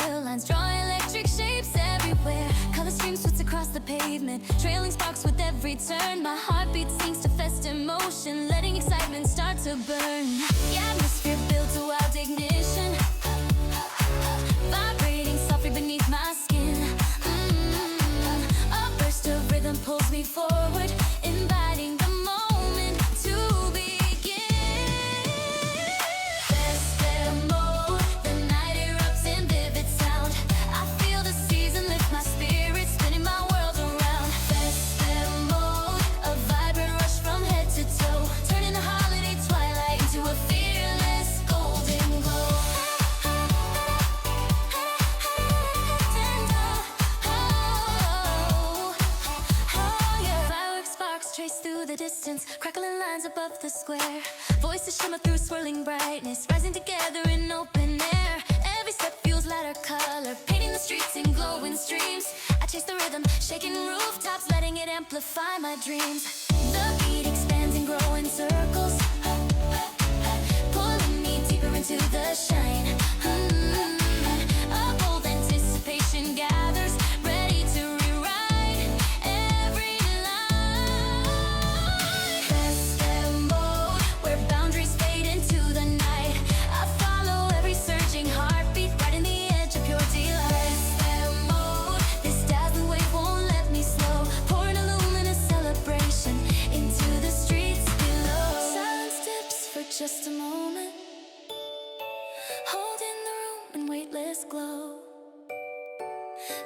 rail lines, drawing electric shapes everywhere. Color streams switch across the pavement, trailing sparks with every turn. My heartbeat sinks to festive motion, letting excitement start to burn. The atmosphere builds to wild ignition, vibrating softly beneath my skin. A burst of rhythm pulls me forward, inviting the moment to begin. Festive mode, the night erupts in vivid sound. I feel the season lift my spirit, spinning my world around. Festive mode, a vibrant rush from head to toe, turning the holiday twilight into a fearless golden glow. Fireworks sparks trace through the distance, crackling lines above the square. Voices shimmer through swirling brightness, rising together in open air. Every step feels lighter color, painting the streets in glowing streams. I chase the rhythm, shaking rooftops, letting it amplify my dreams. The beat expands and grows in circles, pulling me deeper into the shine. A bold anticipation gathers, ready to rewrite every line. Festive mode, where boundaries fade into the night. I follow every surging heartbeat, right in the edge of your delight. Festive mode, this dazzling wave won't let me slow, pouring a luminous celebration into the streets below. Silence dips for just a moment, holding the room in weightless glow.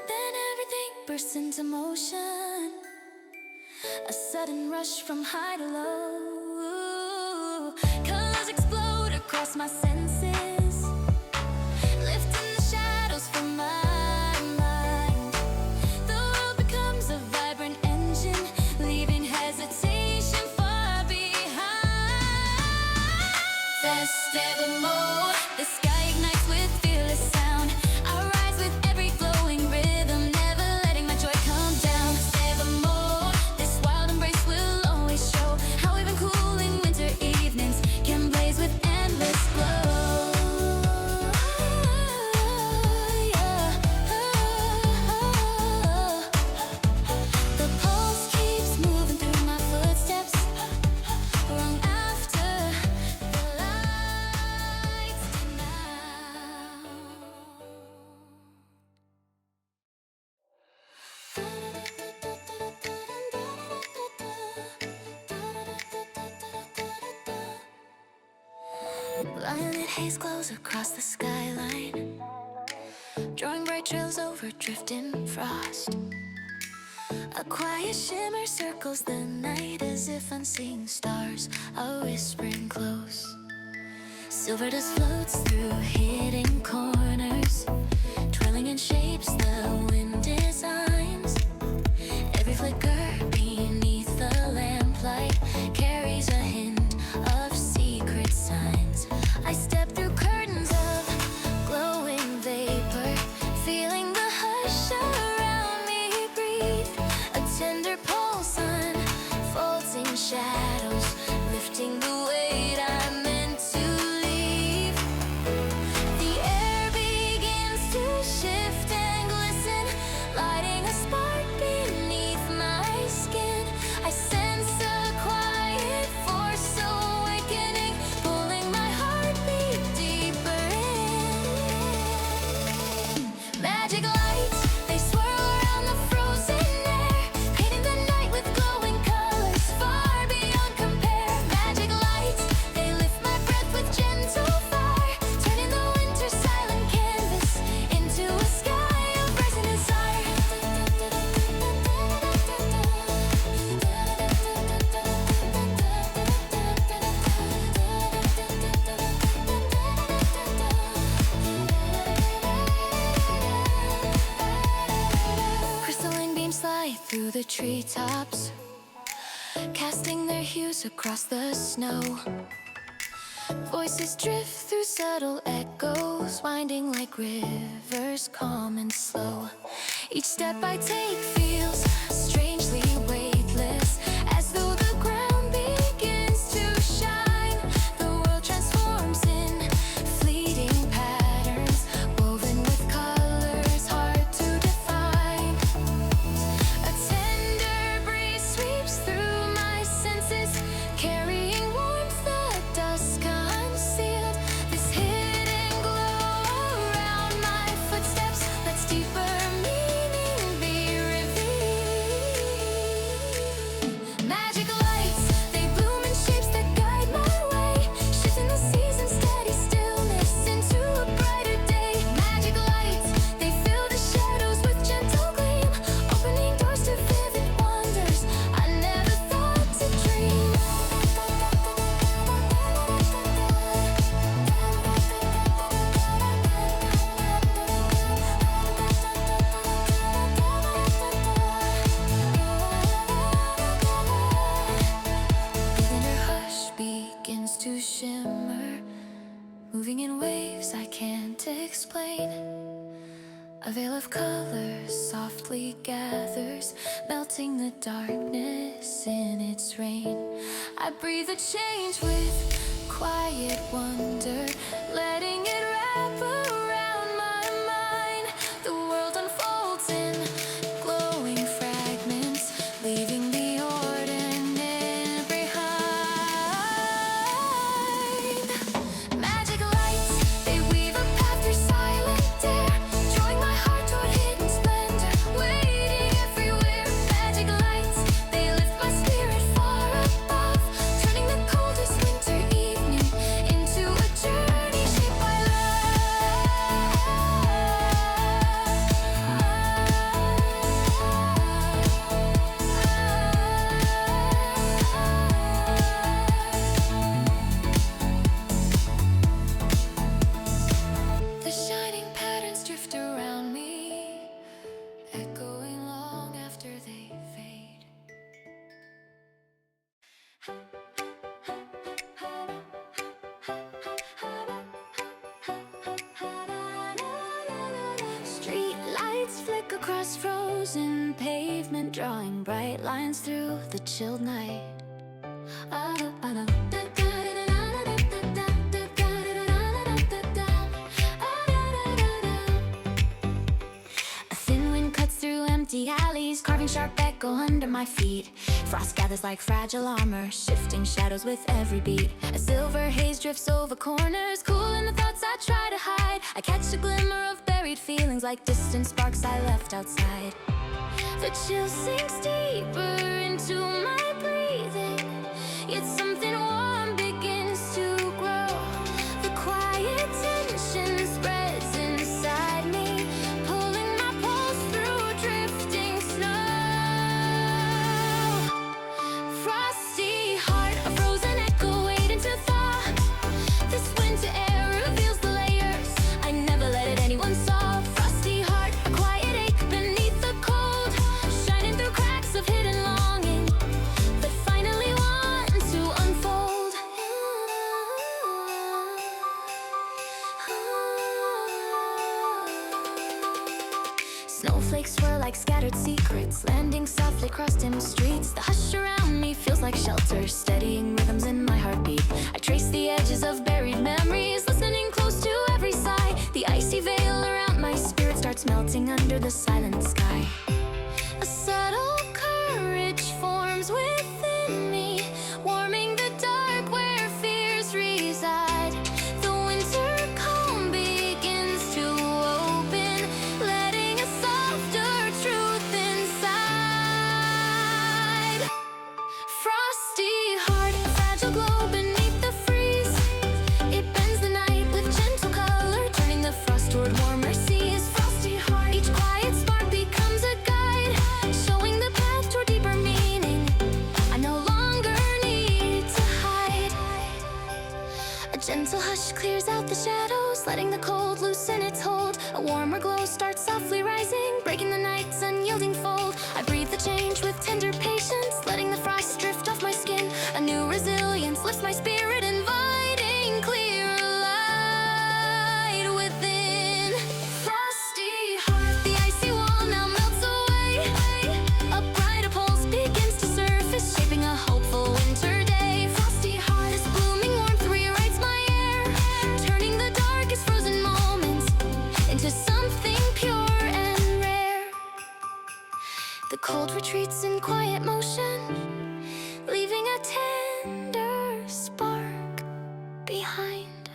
Then everything bursts into motion, a sudden rush from high to low. Colors explode across my senses, lifting the shadows from my mind. The world becomes a vibrant engine, leaving hesitation far behind. Festive mode, the sky ignites with fearless sound. I rise with every glowing rhythm, never letting my joy come down. Festive mode, this wild embrace will always show how even cooling winter evenings can blaze with endless glow. The pulse keeps moving through my footsteps, long after the lights dim out. Violet haze glows across the skyline, drawing bright trails over drifting frost. A quiet shimmer circles the night, as if unseen stars are whispering close. Silver dust floats through hidden corners, twirling in shapes the wind designs. Every flicker beneath the lamplight carries a hint of secret signs. I step through curtains of glowing vapor, feeling the hush around me breathe. A tender pulse unfolds in shadows, lifting the weight I meant to leave. The air begins to shift and glisten, lighting a spark beneath my skin. I sense a quiet force awakening, pulling my heartbeat deeper in. Magic lights, they swirl around the frozen air, painting the night with glowing colors far beyond compare. Magic lights, they lift my breath with gentle fire, turning the winter silent canvas into a sky of rising desire. Crystalline beams slide through the treetops, casting their hues across the snow. Voices drift through subtle echoes, winding like rivers, calm and slow. Each step I take feels strangely weightless, as though the ground begins to shine. The world transforms in fleeting patterns, woven with color. A veil of color softly gathers, melting the darkness in its rain. I breathe a change with quiet wonder, letting it wrap around my mind. The world unfolds in glowing fragments, leaving the ordinary behind. Magic lights, they weave a path through silent air, drawing my heart toward hidden splendor, waiting everywhere. Magic lights, they lift my spirit far above, turning the coldest winter evening into a journey shaped by love. The shining patterns drift around me, echoing long after they fade. Street lights flick across frozen pavement, drawing bright lines through the chilled night. A thin wind cuts through empty alleys, carving sharp echo under my feet. Frost gathers like fragile armor, shifting shadows with every beat. A silver haze drifts over corners, cooling the thoughts I try to hide. I catch a glimmer of buried feelings, like distant sparks I left outside. The chill sinks deeper into my breathing, yet something warm begins to grow. The quiet tension spreads inside me, pulling my pulse through drifting snow. Frosty heart, a frozen echo waiting to thaw. This winter air reveals the layers I never let anyone solve. Frosty heart, a quiet ache beneath the cold, shining through cracks of hidden longing that finally want to unfold. Snowflakes swirl like scattered secrets, landing softly across dim streets. The hush around me feels like shelter, steadying rhythms in my heartbeat. I trace the edges of buried memories, listening close to every sigh. The icy veil around my spirit starts melting under the silent sky. A subtle courage forms within me, warming the dark where fears reside. The winter calm begins to open, letting a softer truth inside. Frosty heart, a fragile glow beneath the freeze. It bends the night with gentle color, turning the frost toward warmer seas. Frosty heart, each quiet spark becomes a guide, showing the path toward deeper meaning I no longer need to hide. A gentle hush clears out the shadows, letting the cold loosen its hold. A warmer glow starts softly rising, breaking the night's unyielding fold. I breathe the change with tender patience, letting the frost drift off my skin. A new resilience lifts my spirit, inviting clearer light within. Frosty heart, the icy wall now melts away. A brighter pulse begins to surface, shaping a hopeful winter day. Frosty heart, this blooming warmth rewrites my air, turning the darkest frozen moments into something pure and rare. The cold retreats in quiet motion, leaving a tender spark behind.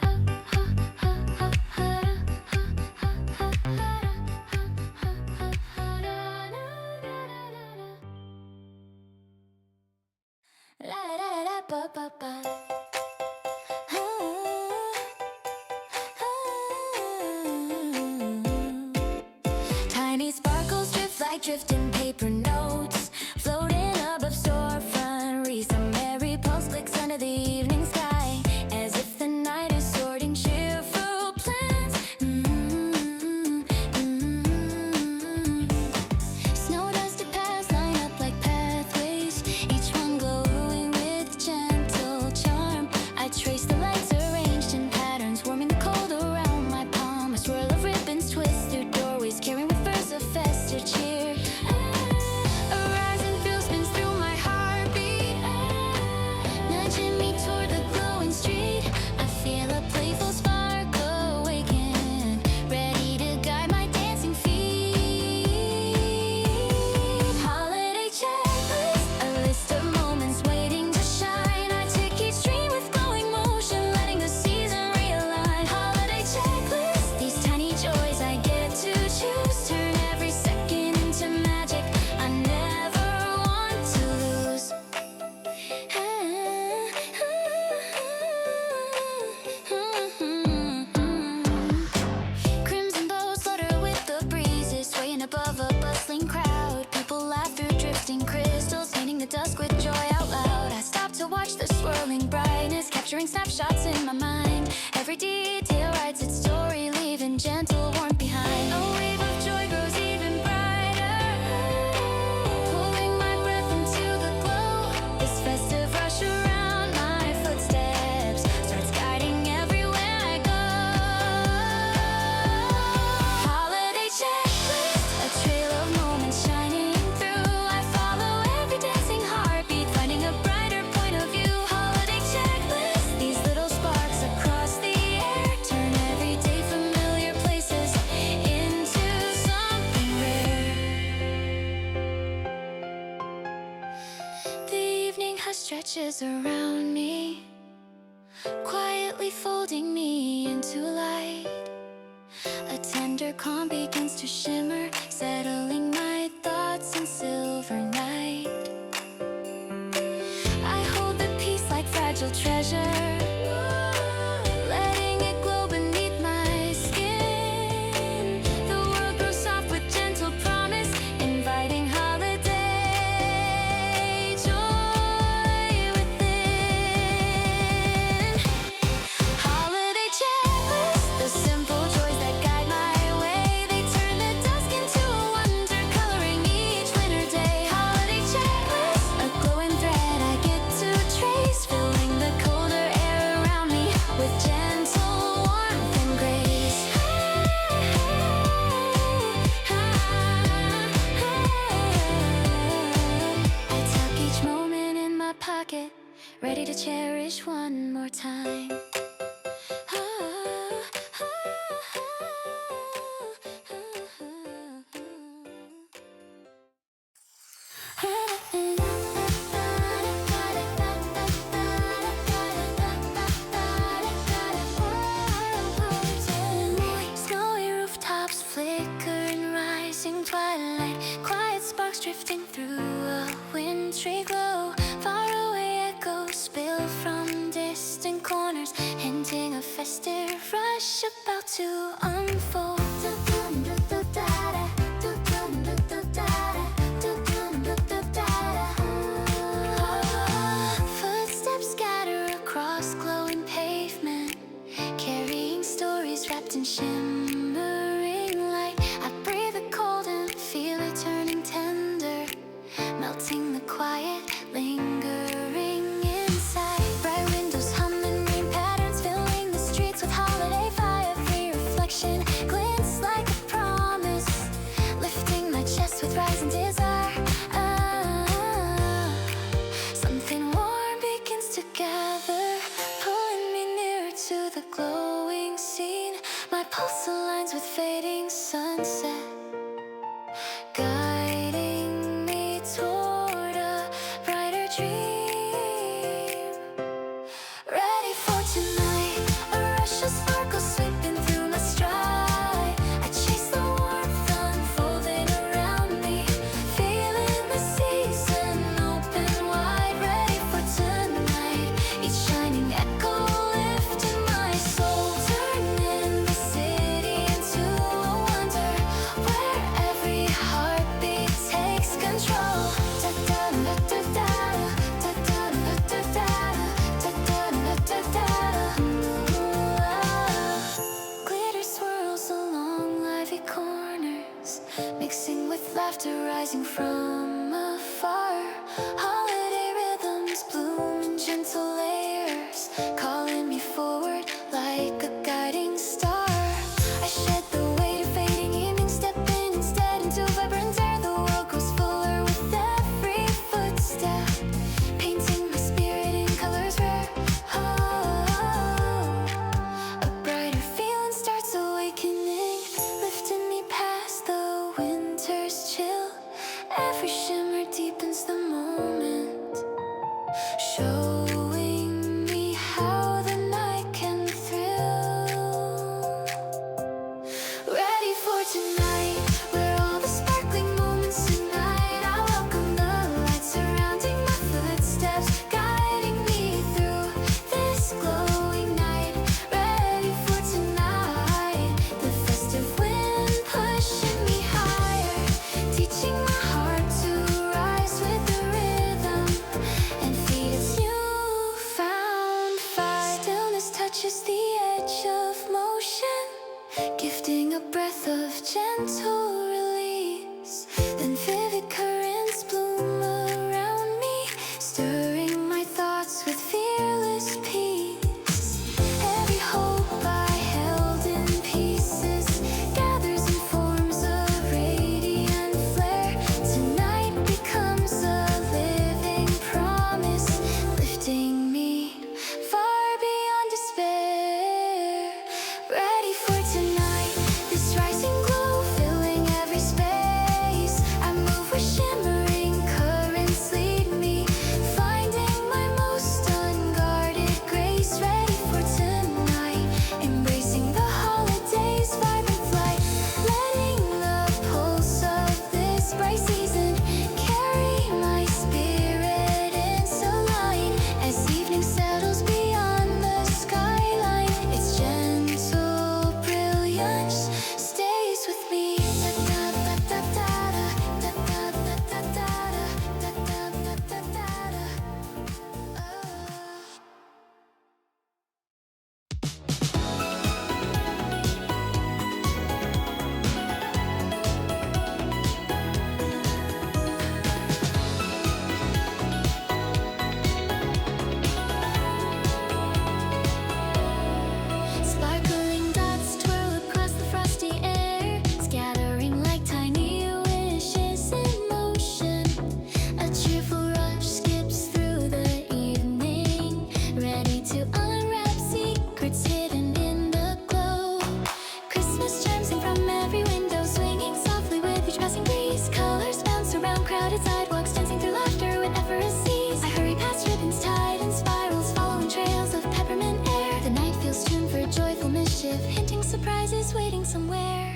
La la la la ba ba ba. Tiny sparkles drift like drifting paper notes, floating above storefront wreaths. A merry pulse clicks under the evening sky, as if the night is sorting cheerful plans. Snow dusted paths line up like pathways, each one glowing with gentle charm. I trace the lights arranged in patterns, warming the cold around my palm. A swirl of ribbons twist through doorways, carrying snapshots in my mind. Every detail writes its story, leaving gentle warmth behind. A wave of joy grows even brighter, pulling my breath into the glow. This festive rush around my footsteps starts guiding everywhere I go. Holiday checklist, a trail of moments shining through. I follow every dancing heartbeat, finding a brighter point of view. Holiday checklist, these little sparks across the air turn everyday familiar places into something rare. The evening hush stretches around me, quietly folding me into light. A tender calm begins to shimmer, settling my thoughts in silver night. I hold the peace like fragile treasure, letting it glow beneath my skin. The world grows soft with gentle promise, inviting holiday joy within. Holiday checklist, the simple joys that guide my way. They turn the dusk into a wonder, coloring each winter day. Holiday checklist, a glowing thread I get to trace, filling the colder air around me with gentle warmth and grace. I tuck each moment in my pocket, ready to cherish one more time. Snowy rooftops flicker in rising twilight, quiet sparks drifting through a wintry glow. Far away echoes spill from distant corners, hinting a festive rush about to unfold. Footsteps scatter across glowing pavement, carrying stories wrapped in shimmering light. I breathe the cold and feel it turning tender, melting the quiet, lingering inside. Bright windows humming, rain patterns filling the streets with holiday fire. Free reflection glints like a promise, lifting my chest with rising desire. Something warm begins to gather, pulling me nearer to the glowing scene. My pulse aligns with fading sunset, guiding me toward a brighter dream. Ready for tonight, a rush of sparkles sweeping through my stride. I chase the warmth unfolding around me, feeling the season open wide. Ready for tonight, each shining echo lifting my soul, turning the city into a wonder where every heartbeat takes control. Glitter swirls along lively corners, mixing with laughter rising from afar. Holiday rhythms bloom in gentle layers, calling me forward like a guiding star. I shed the weight of fading evening, stepping instead into vibrant air. The world grows fuller with every footstep, painting my spirit in colors rare. A brighter feeling starts awakening, lifting me past the winter's chill. Every shimmer deepens the moment, crowded sidewalks, dancing through laughter whenever it ceased. I hurry past ribbons tied in spirals, following trails of peppermint air. The night feels tuned for joyful mischief, hinting surprises waiting somewhere.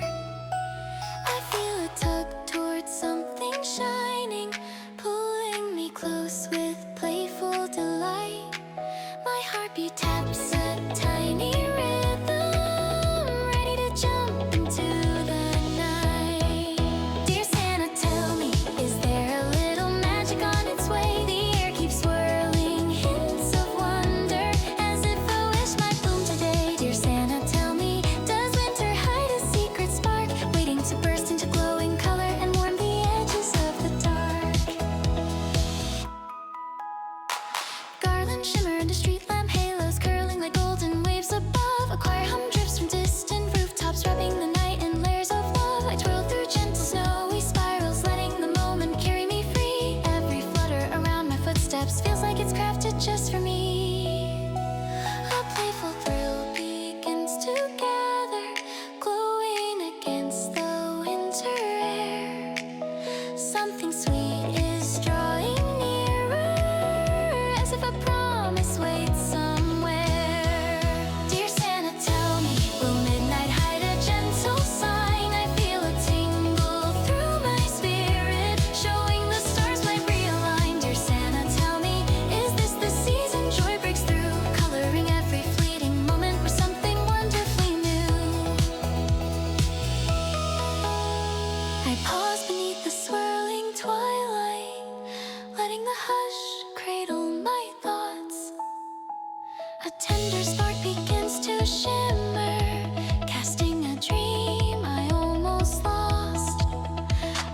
I feel a tug towards something shining, pulling me close with playful delight. My heartbeat taps a tiny rhythm, ready to jump into the night. Dear Santa, tell me, is there a little magic on its way? The air keeps swirling, hints of wonder, as if a wish might bloom today. Dear Santa, tell me, does winter hide a secret spark, waiting to burst into glowing color and warm the edges of the dark? Garlands shimmer under street lamp halos, curling like golden waves above. A choir hum drifts from distant rooftops, wrapping the night in layers of love. I twirl through gentle snowy spirals, letting the moment carry me free. Every flutter around my footsteps feels like it's crafted just for me. A playful thrill begins to gather, glowing against the winter air. Something sweet is drawing nearer, as if a promise waits somewhere. Dear Santa, tell me, will midnight hide a gentle sign? I feel a tingle through my spirit, showing the stars might realign. Dear Santa, tell me, is this the season joy breaks through, coloring every fleeting moment with something wonderfully new? I pause beneath the swirling twilight, letting the hush cradle my thoughts. A tender spark begins to shimmer, casting a dream I almost lost.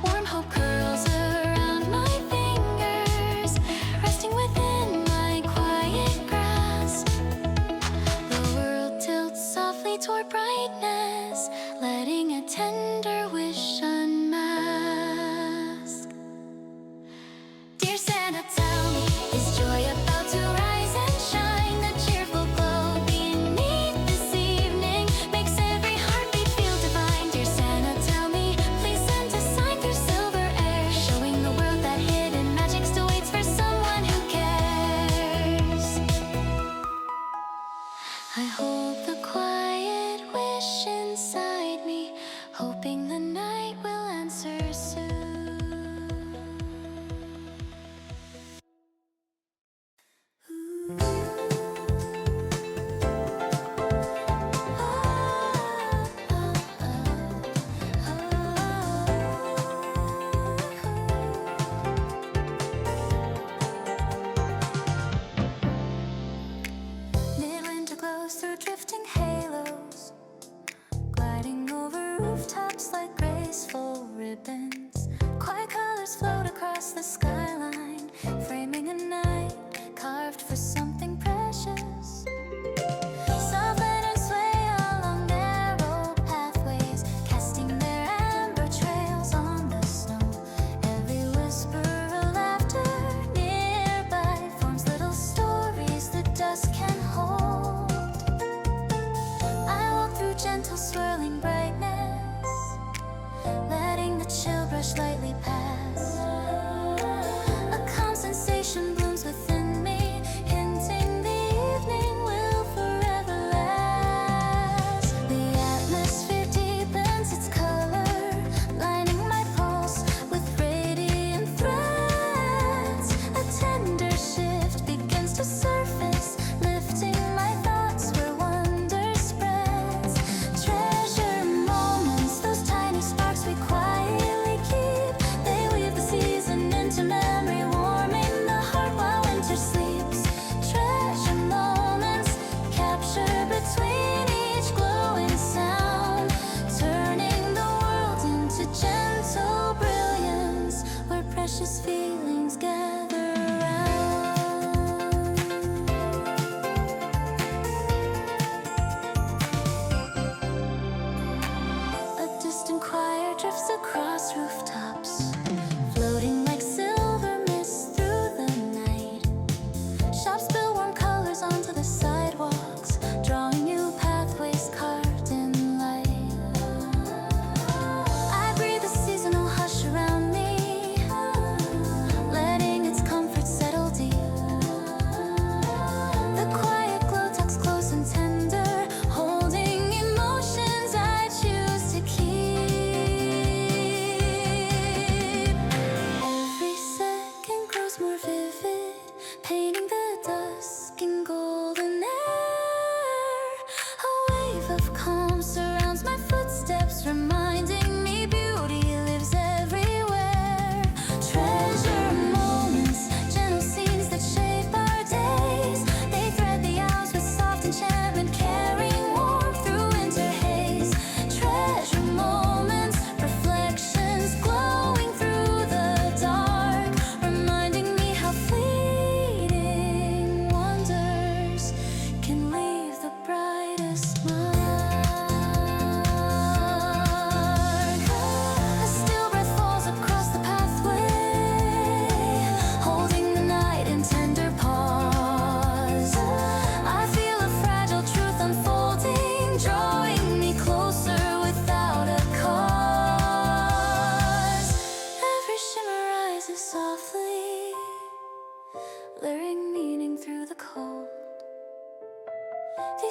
Warm hope curls around my fingers, resting within my quiet grasp. The world tilts softly toward brightness, letting a tender wish unmask. Dear Santa, tell me, is joy about to rise and shine? The cheerful glow beneath this evening makes every heartbeat feel divine. Dear Santa, tell me, please send a sign through silver air, showing the world that hidden magic still waits for someone who cares. I hold the quiet wish inside me, hoping the night will answer soon. Midwinter glows through drifting halos, gliding over rooftops like graceful ribbons. Quiet colors float across the skyline, framing a night carved for something precious. Soft lanterns sway along narrow pathways, casting their amber trails on the snow. Every whisper of laughter nearby forms little stories the dusk can hold. I walk through gentle swirling brightness, letting the chill brush lightly past. A calm sensation blooms within me, hinting the evening will forever last. The atmosphere deepens its color, lining my pulse with radiant threads. A tender shift begins to surface, lifting my thoughts where wonder spreads. Treasure moments, those tiny sparks we quietly keep. They weave the season into memory, warming the heart while winter sleeps. Treasure moments captured between each glowing sound, turning the world into gentle brilliance where precious feelings gather round. A distant choir drifts across rooftops, floating like silver mist through the night. Shops spill warm colors onto the sidewalks, drawing new pathways carved in light. I breathe the seasonal hush around me,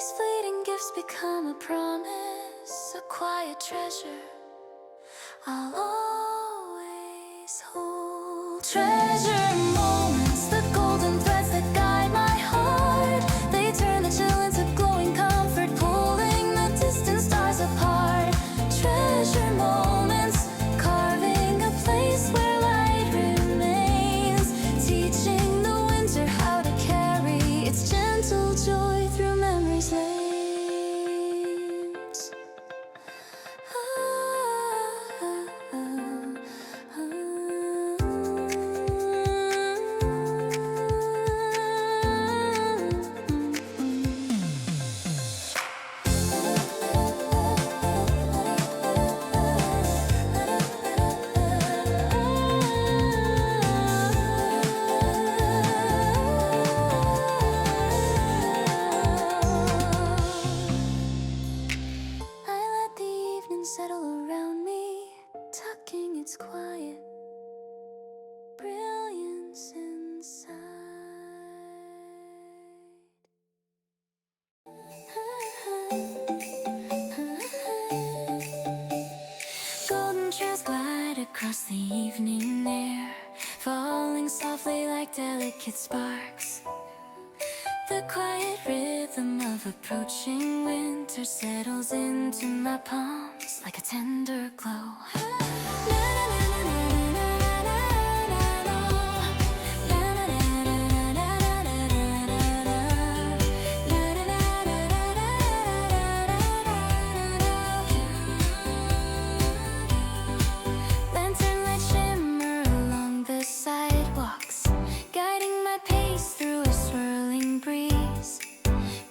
These fleeting gifts become a promise, a quiet treasure I'll always hold. Treasure moments, the golden threads that guide my heart. They turn the chill into glowing comfort, pulling the distant stars apart. Treasure moments, carving a place where light remains, teaching the winter how to carry its gentle joy through memory's lanes. Settle around me, tucking its quiet brilliance inside. Golden trails glide across the evening air, falling softly like delicate sparks. The quiet rhythm of approaching winter settles into my palms like a tender glow. Lantern lights shimmer along the sidewalks, guiding my pace through a swirling breeze.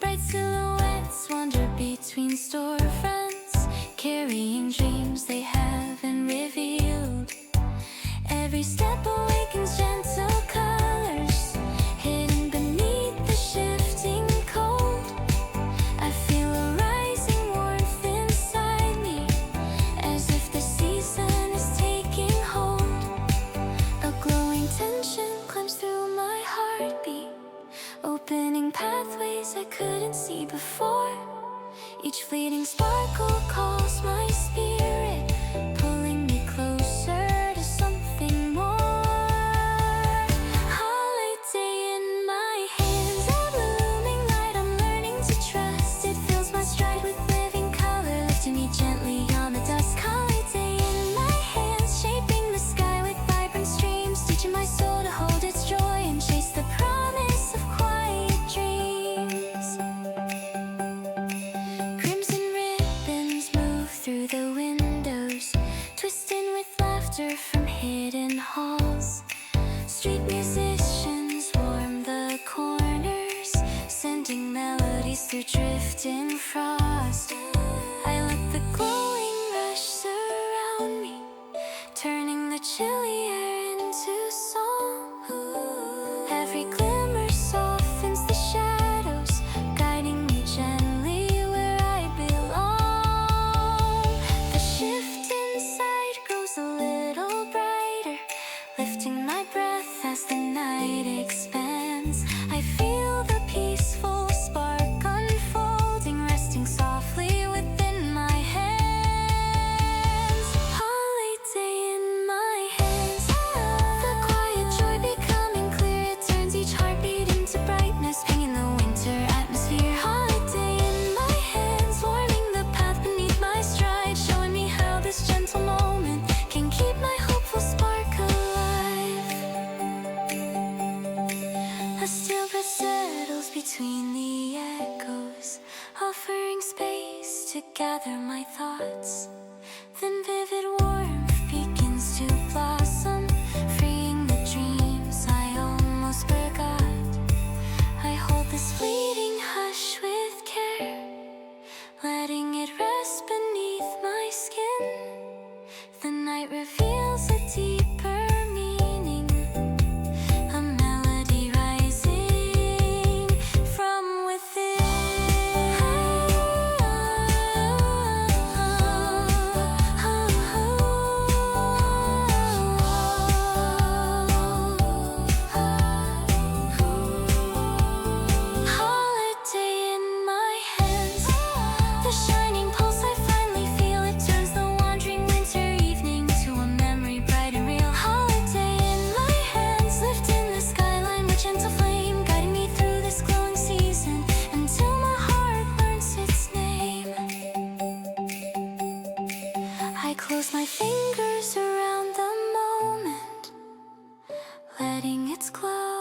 Bright silhouettes wander between storefronts, carrying dreams they haven't revealed. Every step awakens gentle colors, hidden beneath the shifting cold. I feel a rising warmth inside me, as if the season is taking hold. A glowing tension climbs through my heartbeat, opening pathways I couldn't see before. Each fleeting sparkle calls my spirit, pulling me closer to something more. Holiday in my hands, a blooming light I'm learning to trust. It fills my stride with living color, lifting me gently on the dusk. Holiday in my hands, shaping the sky with vibrant streams, teaching my soul to hold its joy and chase the promise of quiet dreams. Crimson ribbons move through the windows, twisting with laughter from hidden halls. Street musicians warm the corners, sending melodies through drifting frost. I let the glowing rush surround me, turning the chilly air into song. Every glimmer softens the shadows, guiding me gently where I belong. The shift inside grows a little brighter, lifting my breath as the night expands. I feel the peaceful spark unfolding, resting softly within my hands. Holiday in my hands, the quiet joy becoming clear. It turns each heartbeat into brightness, pinging the winter atmosphere. Holiday in my hands, warming the path beneath my stride, showing me how this gentle moment can keep my hopeful spark alive. A still breath settles between the echoes, offering space to gather my thoughts. Then vivid warmth begins to blossom, freeing the dreams I almost forgot. I hold this fleeting hush with care, letting it rest beneath my skin. The night reveals a deeper meaning, a melody rising from within. Holiday in my head. letting its glow